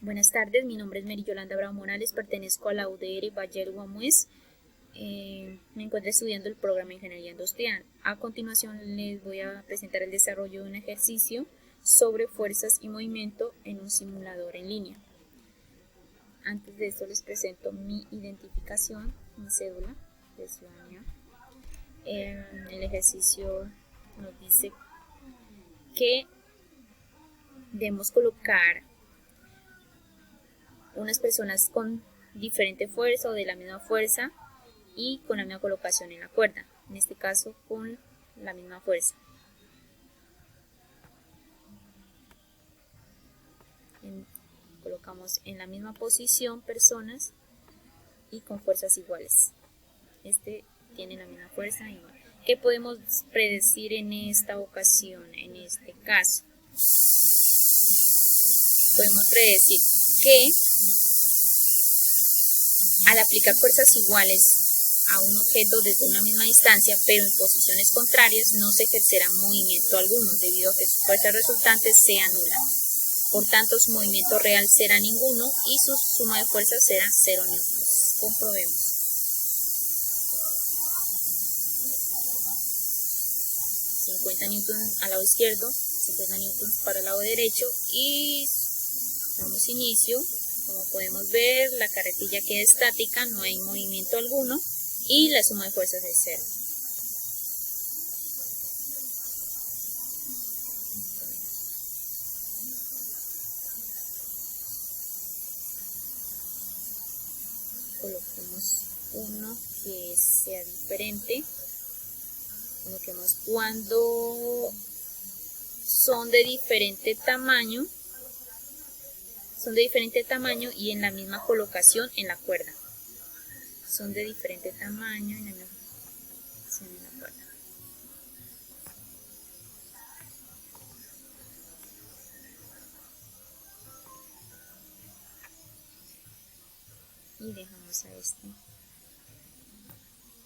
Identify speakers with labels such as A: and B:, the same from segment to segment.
A: Buenas tardes, mi nombre es Mary Yolanda Bravo Morales, pertenezco a la UDR Valle del Guamués. Me encuentro estudiando el programa de Ingeniería Industrial. A continuación les voy a presentar el desarrollo de un ejercicio sobre fuerzas y movimiento en un simulador en línea. Antes de esto les presento mi identificación, mi cédula de ciudadanía. El ejercicio nos dice que debemos colocar unas personas con diferente fuerza o de la misma fuerza y con la misma colocación en la cuerda, en este caso con la misma fuerza. Colocamos en la misma posición personas y con fuerzas iguales. Este tiene la misma fuerza igual. ¿Qué podemos predecir en esta ocasión, en este caso? Podemos predecir que al aplicar fuerzas iguales a un objeto desde una misma distancia, pero en posiciones contrarias, no se ejercerá movimiento alguno, debido a que su fuerza resultante sea nula. Por tanto, su movimiento real será ninguno y su suma de fuerzas será 0 newtons. Comprobemos. 50 newtons al lado izquierdo, 50 newtons para el lado derecho y damos inicio. Como podemos ver, la carretilla queda estática, no hay movimiento alguno y la suma de fuerzas es 0. Coloquemos uno que sea diferente. Coloquemos cuando son de diferente tamaño y en la misma colocación en la cuerda. Son de diferente tamaño y en la misma colocación en la cuerda. Y dejamos a este,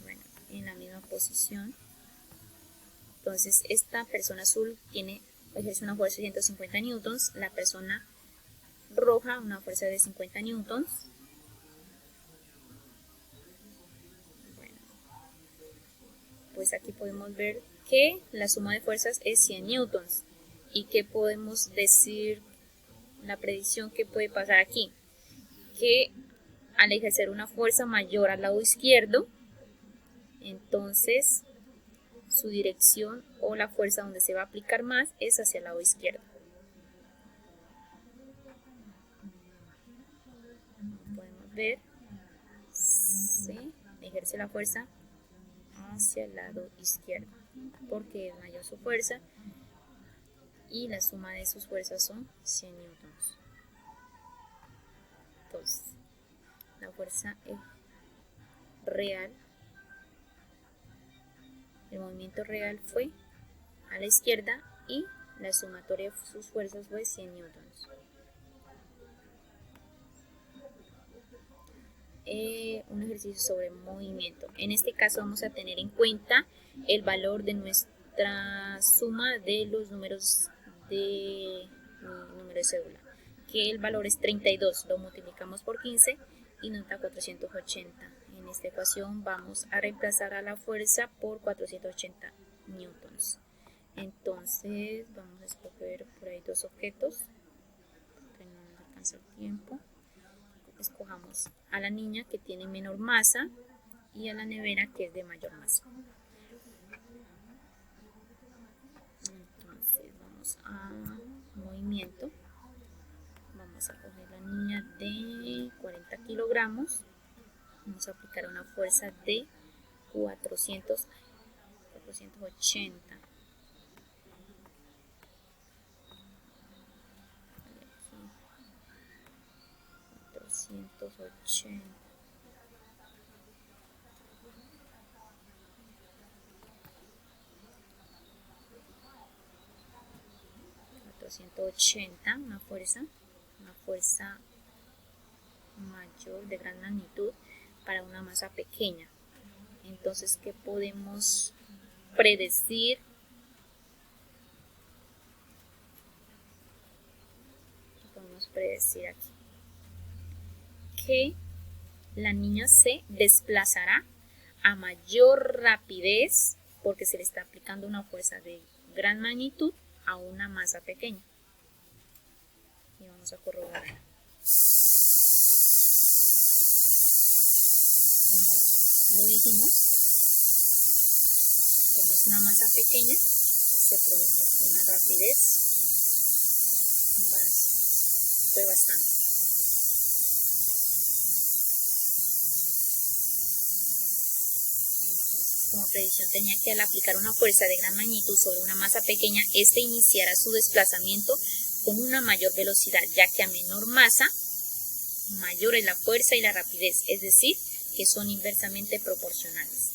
A: bueno, en la misma posición. Entonces esta persona azul ejerce una fuerza de 150 newtons, la persona roja una fuerza de 50 newtons. Bueno, pues aquí podemos ver que la suma de fuerzas es 100 newtons. ¿Y qué podemos decir? La predicción que puede pasar aquí, que al ejercer una fuerza mayor al lado izquierdo, entonces su dirección o la fuerza donde se va a aplicar más es hacia el lado izquierdo. Podemos ver, se ejerce la fuerza hacia el lado izquierdo porque es mayor su fuerza y la suma de sus fuerzas son 100 newtons. Entonces, la fuerza es real, el movimiento real fue a la izquierda y la sumatoria de sus fuerzas fue 100 newtons. Un ejercicio sobre movimiento. En este caso vamos a tener en cuenta el valor de nuestra suma de los números de mi número de cédula, que el valor es 32, lo multiplicamos por 15 y nos da 480. En esta ecuación vamos a reemplazar a la fuerza por 480 newtons. Entonces vamos a escoger por ahí dos objetos, que no nos alcanza el tiempo. Escojamos a la niña que tiene menor masa y a la nevera que es de mayor masa. Entonces vamos a movimiento. Vamos a coger la niña de 40 kilogramos. Vamos a aplicar una fuerza de 480. 480. 480, una fuerza mayor de gran magnitud para una masa pequeña. Entonces, ¿qué podemos predecir? ¿Qué podemos predecir aquí? que la niña se desplazará a mayor rapidez porque se le está aplicando una fuerza de gran magnitud a una masa pequeña. Y vamos a corroborar. Como lo dijimos, como es una masa pequeña, se produce una rapidez bastante. Entonces, como predicción tenía que al aplicar una fuerza de gran magnitud sobre una masa pequeña, éste iniciará su desplazamiento con una mayor velocidad, ya que a menor masa, mayor es la fuerza y la rapidez, es decir, que son inversamente proporcionales.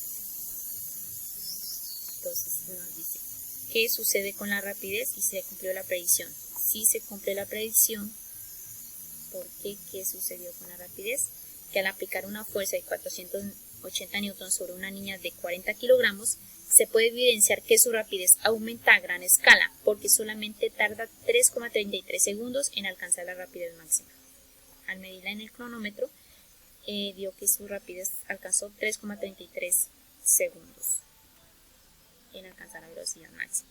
A: Entonces nos dice, ¿qué sucede con la rapidez? Y se cumplió la predicción. Si se cumple la predicción, ¿por qué? ¿Qué sucedió con la rapidez? Que al aplicar una fuerza de 480 newtons sobre una niña de 40 kilogramos, se puede evidenciar que su rapidez aumenta a gran escala, porque solamente tarda 3,33 segundos en alcanzar la rapidez máxima. Al medirla en el cronómetro, dio que su rapidez alcanzó 3,33 segundos en alcanzar la velocidad máxima.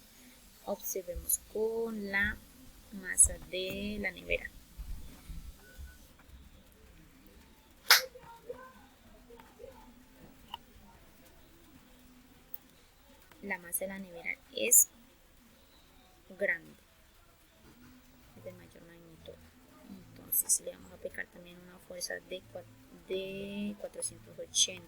A: Observemos con la masa de la nevera. La masa de la nevera es grande, es de mayor magnitud. Entonces le vamos a aplicar también una fuerza de 480.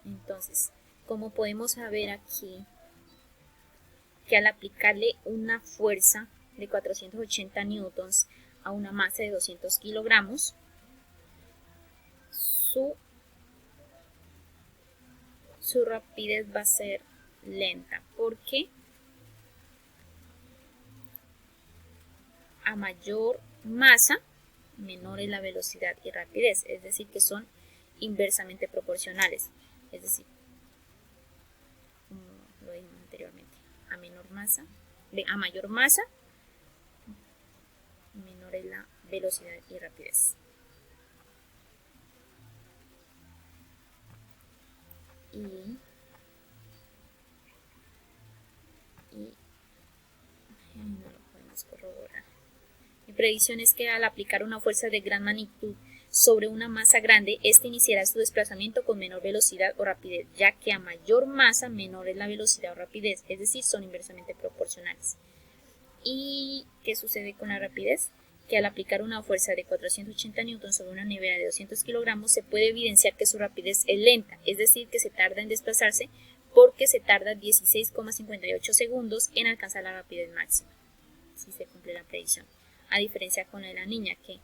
A: Entonces, como podemos ver aquí, que al aplicarle una fuerza de 480 newtons a una masa de 200 kilogramos, su rapidez va a ser lenta, porque a mayor masa, menor es la velocidad y rapidez, es decir, que son inversamente proporcionales, es decir, como lo dijimos anteriormente, a mayor masa, menor es la velocidad y rapidez. Y no lo podemos corroborar. Mi predicción es que al aplicar una fuerza de gran magnitud sobre una masa grande, este iniciará su desplazamiento con menor velocidad o rapidez, ya que a mayor masa, menor es la velocidad o rapidez, es decir, son inversamente proporcionales. ¿Y qué sucede con la rapidez? Que al aplicar una fuerza de 480 newtons sobre una nevera de 200 kilogramos, se puede evidenciar que su rapidez es lenta, es decir, que se tarda en desplazarse porque se tarda 16,58 segundos en alcanzar la rapidez máxima, si se cumple la predicción. A diferencia con la de la niña, que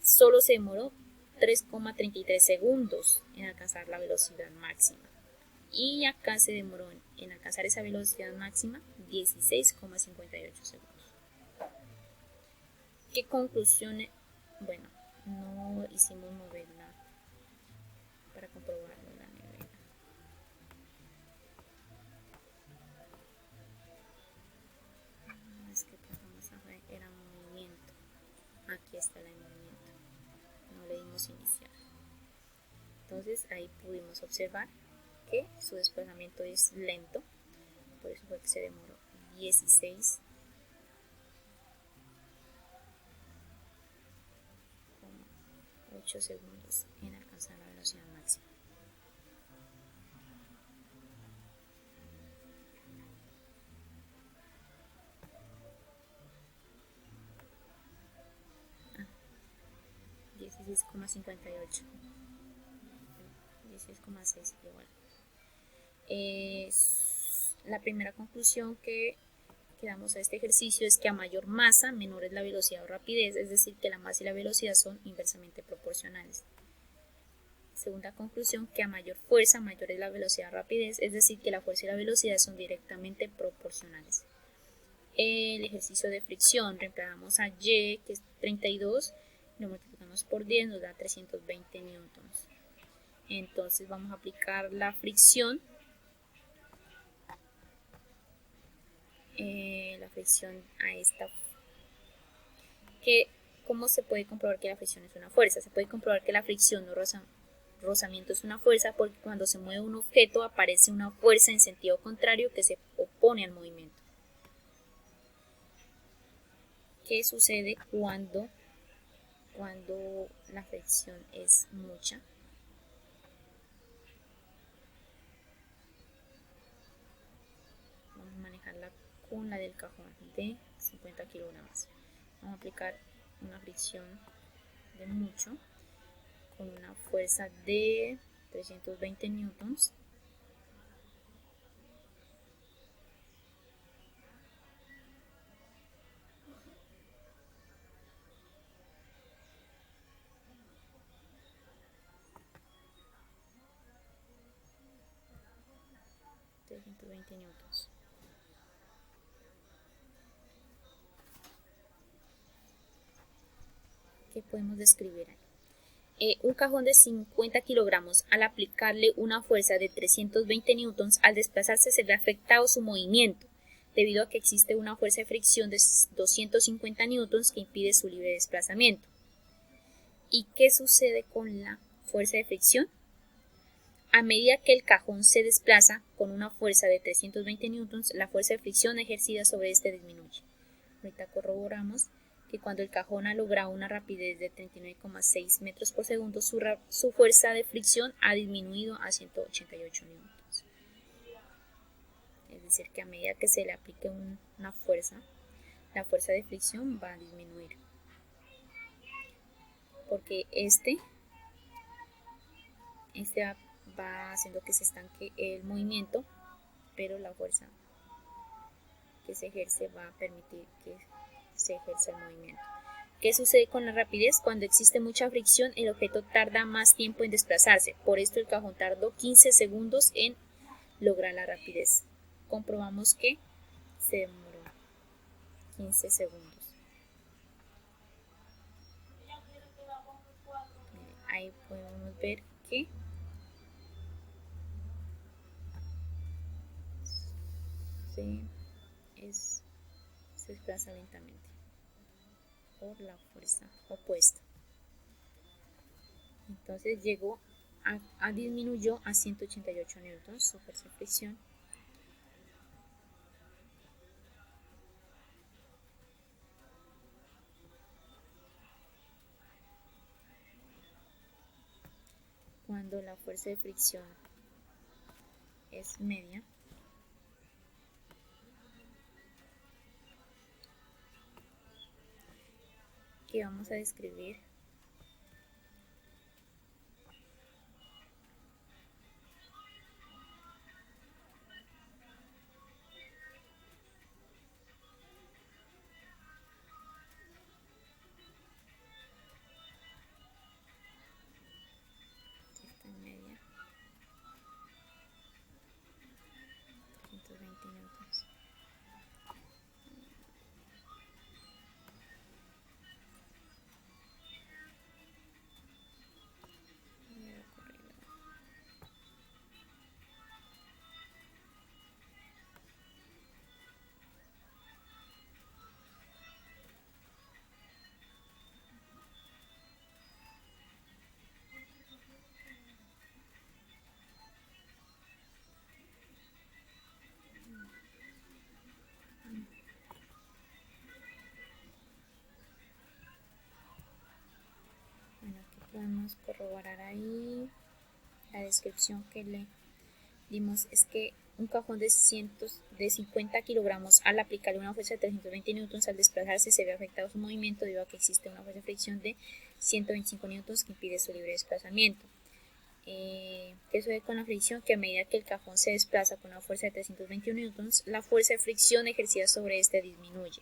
A: solo se demoró 3,33 segundos en alcanzar la velocidad máxima. Y acá se demoró en alcanzar esa velocidad máxima 16,58 segundos. ¿Qué conclusiones? Bueno, no hicimos moverla para comprobarlo en la nevera. Es que pasamos a ver, era movimiento. Aquí está el movimiento. No le dimos iniciar. Entonces ahí pudimos observar que su desplazamiento es lento. Por eso fue que se demoró 16,8 segundos en alcanzar la velocidad máxima. Ah, 16,58. 16,6 igual. La primera conclusión que que damos a este ejercicio es que a mayor masa, menor es la velocidad o rapidez, es decir, que la masa y la velocidad son inversamente proporcionales. Segunda conclusión, que a mayor fuerza, mayor es la velocidad o rapidez, es decir, que la fuerza y la velocidad son directamente proporcionales. El ejercicio de fricción, reemplazamos a Y, que es 32, lo multiplicamos por 10, nos da 320 newtons. Entonces vamos a aplicar la fricción. A esta. ¿Cómo se puede comprobar que la fricción es una fuerza? Se puede comprobar que la fricción o rozamiento es una fuerza porque cuando se mueve un objeto aparece una fuerza en sentido contrario que se opone al movimiento. ¿Qué sucede cuando la fricción es mucha? Vamos a manejarla con la del cajón de 50 kilogramos. Vamos a aplicar una fricción de mucho con una fuerza de 320 newtons. ¿Qué podemos describir ahí? Un cajón de 50 kilogramos, al aplicarle una fuerza de 320 newtons, al desplazarse se ve afectado su movimiento, debido a que existe una fuerza de fricción de 250 newtons que impide su libre desplazamiento. ¿Y qué sucede con la fuerza de fricción? A medida que el cajón se desplaza con una fuerza de 320 newtons, la fuerza de fricción ejercida sobre este disminuye. Ahorita corroboramos que cuando el cajón ha logrado una rapidez de 39,6 metros por segundo, su fuerza de fricción ha disminuido a 188 newtons. Es decir, que a medida que se le aplique una fuerza, la fuerza de fricción va a disminuir. Porque este va haciendo que se estanque el movimiento, pero la fuerza que se ejerce va a permitir que se ejerza el movimiento. ¿Qué sucede con la rapidez? Cuando existe mucha fricción, el objeto tarda más tiempo en desplazarse. Por esto el cajón tardó 15 segundos en lograr la rapidez. Comprobamos que se demoró 15 segundos. Ahí podemos ver que se desplaza lentamente por la fuerza opuesta. Entonces disminuyó a 188 newtons su fuerza de fricción. Cuando la fuerza de fricción es media, que vamos a describir esta media, 120 newtons. Podemos corroborar ahí la descripción que le dimos. Es que un cajón de 50 kilogramos, al aplicarle una fuerza de 320 newtons al desplazarse, se ve afectado su movimiento debido a que existe una fuerza de fricción de 125 newtons que impide su libre desplazamiento. ¿qué sucede con la fricción? Que a medida que el cajón se desplaza con una fuerza de 321 newtons, la fuerza de fricción ejercida sobre este disminuye.